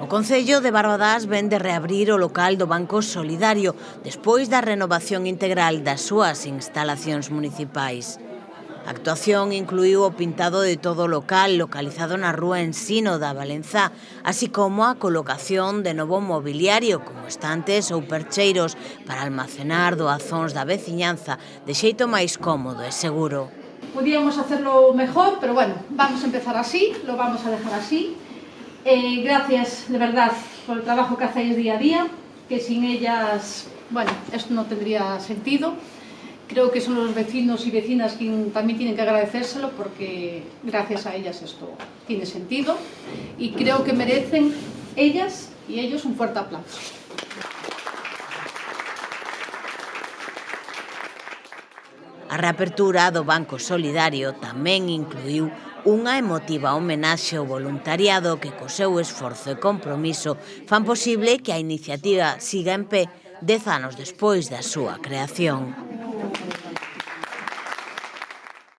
O Concello de Barbadás ven de reabrir o local do Banco Solidario despois da renovación integral das súas instalacións municipais. A actuación incluiu o pintado de todo o local localizado na rúa Ensino da Valenzá, así como a colocación de novo mobiliario como estantes ou percheiros para almacenar doazóns da veciñanza de xeito máis cómodo e seguro. Podíamos hacerlo mejor, pero bueno, vamos a empezar así, lo vamos a dejar así. Gracias de verdad por el trabajo que hacéis día a día, que sin ellas, bueno, esto no tendría sentido. Creo que son los vecinos y vecinas quienes también tienen que agradecérselo porque gracias a ellas esto tiene sentido y creo que merecen ellas y ellos un fuerte aplauso. A reapertura do Banco Solidario tamén incluiu unha emotiva homenaxe ao voluntariado que co seu esforzo e compromiso fan posible que a iniciativa siga en pé 10 anos despois da súa creación.